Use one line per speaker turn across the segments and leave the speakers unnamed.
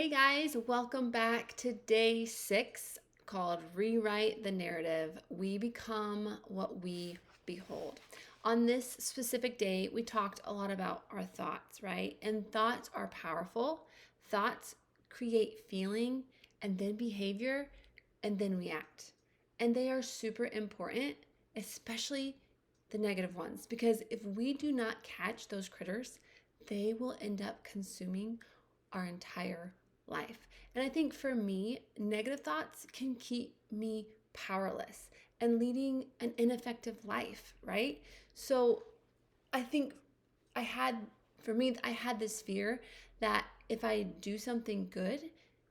Hey guys, welcome back to day 6 called Rewrite the Narrative. We become what we behold. On this specific day, we talked a lot about our thoughts, right? And thoughts are powerful. Thoughts create feeling and then behavior, and then we act. And they are super important, especially the negative ones, because if we do not catch those critters, they will end up consuming our entire life. And I think for me, negative thoughts can keep me powerless and leading an ineffective life, right? So I think I had, for me, I had this fear that if I do something good,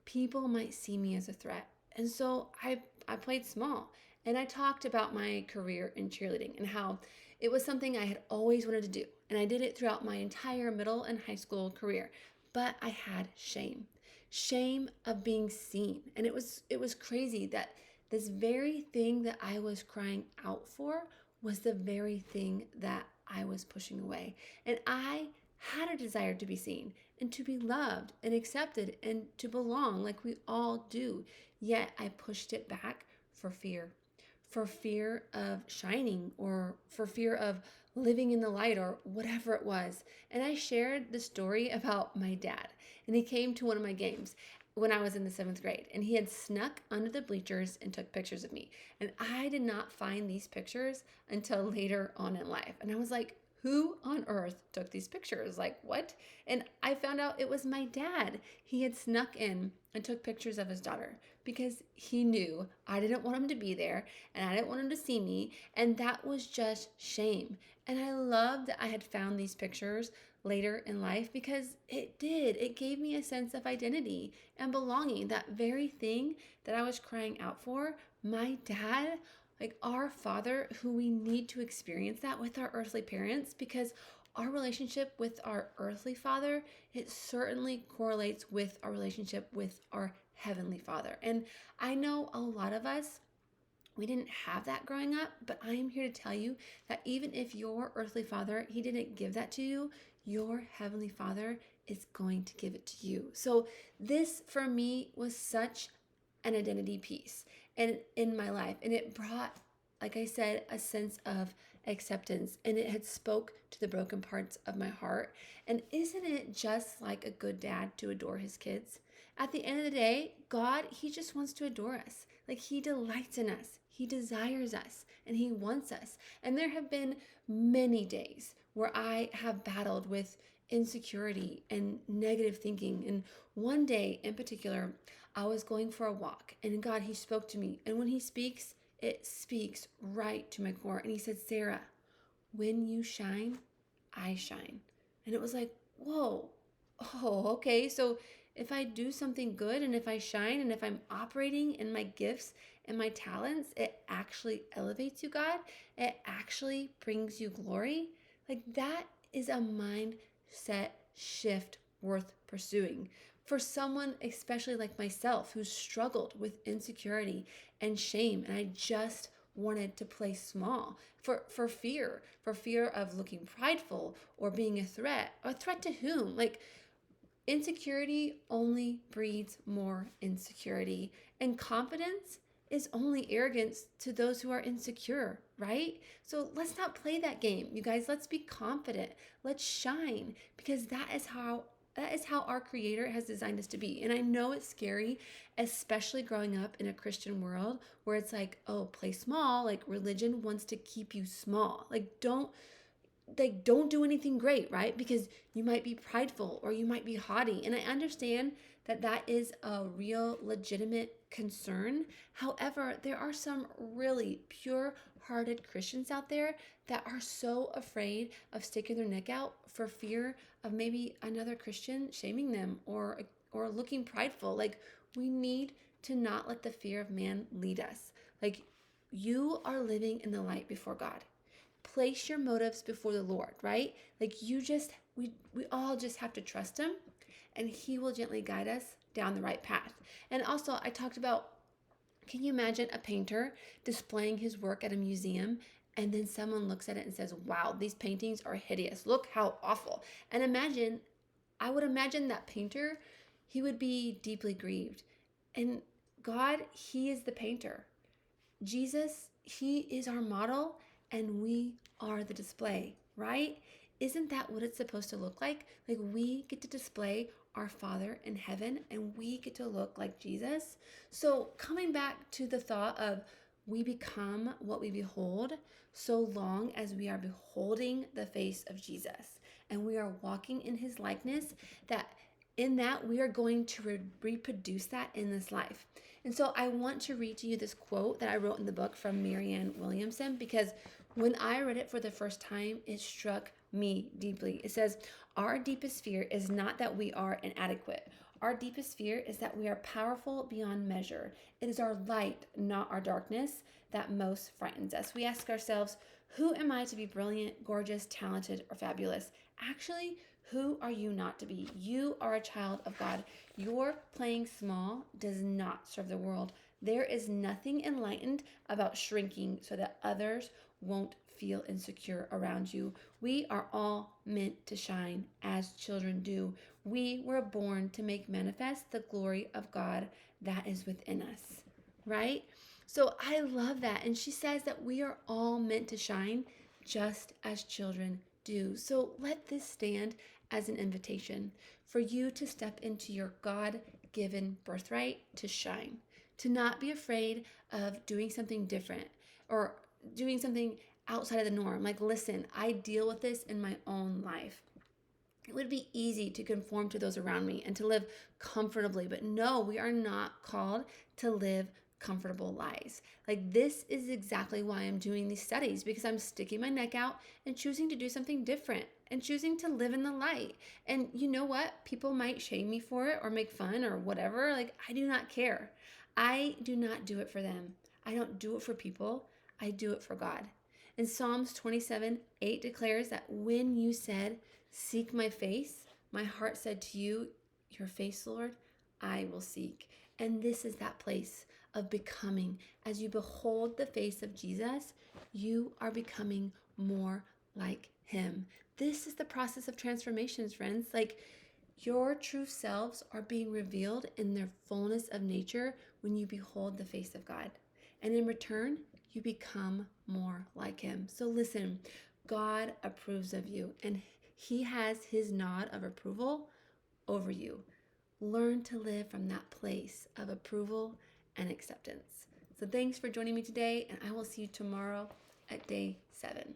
people might see me as a threat. And so I played small and I talked about my career in cheerleading and how it was something I had always wanted to do. And I did it throughout my entire middle and high school career. But I had shame. Shame of being seen. And it was crazy that this very thing that I was crying out for was the very thing that I was pushing away. And I had a desire to be seen and to be loved and accepted and to belong like we all do. Yet I pushed it back for fear of shining or for fear of living in the light or whatever it was. And I shared the story about my dad. And he came to one of my games when I was in the 7th grade, and he had snuck under the bleachers and took pictures of me. And I did not find these pictures until later on in life. And I was like, who on earth took these pictures? Like, what? And I found out it was my dad. He had snuck in and took pictures of his daughter because he knew I didn't want him to be there and I didn't want him to see me. And that was just shame. And I love that I had found these pictures later in life because it gave me a sense of identity and belonging. That very thing that I was crying out for, my dad, like our father, who we need to experience that with our earthly parents, because our relationship with our earthly father, it certainly correlates with our relationship with our heavenly father. And I know a lot of us, we didn't have that growing up, but I am here to tell you that even if your earthly father, he didn't give that to you, your heavenly father is going to give it to you. So this for me was such an identity piece and in my life, and it brought, like I said, a sense of acceptance, and it had spoke to the broken parts of my heart. And isn't it just like a good dad to adore his kids? At the end of the day, God, he just wants to adore us. Like he delights in us. He desires us and he wants us. And there have been many days where I have battled with insecurity and negative thinking. And one day in particular, I was going for a walk and God, he spoke to me. And when he speaks, it speaks right to my core. And he said, Sarah, when you shine, I shine. And it was like, whoa, oh, okay. So if I do something good and if I shine and if I'm operating in my gifts and my talents, it actually elevates you, God. It actually brings you glory. Like that is a mindset shift worth pursuing. For someone, especially like myself, who struggled with insecurity and shame, and I just wanted to play small for fear of looking prideful or being a threat to whom? Like insecurity only breeds more insecurity, and confidence is only arrogance to those who are insecure, right? So let's not play that game, you guys. Let's be confident. Let's shine because that is how our creator has designed us to be. And I know it's scary, especially growing up in a Christian world where it's like, oh, play small. Like religion wants to keep you small. Like don't do anything great, right? Because you might be prideful or you might be haughty. And I understand that that is a real legitimate concern. However, there are some really pure-hearted Christians out there that are so afraid of sticking their neck out for fear of maybe another Christian shaming them or looking prideful. Like we need to not let the fear of man lead us. Like you are living in the light before God. Place your motives before the Lord, right? Like we all just have to trust him and he will gently guide us down the right path. And also I talked about, can you imagine a painter displaying his work at a museum and then someone looks at it and says, "Wow, these paintings are hideous. Look how awful." And I would imagine that painter, he would be deeply grieved. And God, he is the painter. Jesus, he is our model, and we are the display, right? Isn't that what it's supposed to look like? Like we get to display our Father in heaven and we get to look like Jesus. So, coming back to the thought of we become what we behold, so long as we are beholding the face of Jesus and we are walking in his likeness, that in that we are going to reproduce that in this life. And so I want to read to you this quote that I wrote in the book from Marianne Williamson, because when I read it for the first time, it struck me deeply. It says, "Our deepest fear is not that we are inadequate. Our deepest fear is that we are powerful beyond measure. It is our light, not our darkness, that most frightens us." We ask ourselves, who am I to be brilliant, gorgeous, talented, or fabulous? Actually, who are you not to be? You are a child of God. Your playing small does not serve the world. There is nothing enlightened about shrinking so that others won't feel insecure around you. We are all meant to shine as children do. We were born to make manifest the glory of God that is within us, right? So I love that. And she says that we are all meant to shine just as children do. So let this stand as an invitation for you to step into your God-given birthright to shine, to not be afraid of doing something different or doing something outside of the norm. Like, listen, I deal with this in my own life. It would be easy to conform to those around me and to live comfortably, but no, we are not called to live comfortable lives. Like, this is exactly why I'm doing these studies, because I'm sticking my neck out and choosing to do something different and choosing to live in the light. And you know what? People might shame me for it or make fun or whatever. Like, I do not care. I do not do it for them. I don't do it for people. I do it for God. In Psalms 27:8 declares that when you said, "Seek my face," my heart said to you, "Your face, Lord, I will seek." And this is that place of becoming. As you behold the face of Jesus, you are becoming more like him. This is the process of transformations, friends. Like, your true selves are being revealed in their fullness of nature when you behold the face of God. And in return, you become more like him. So listen, God approves of you, and he has his nod of approval over you. Learn to live from that place of approval and acceptance. So thanks for joining me today, and I will see you tomorrow at day 7.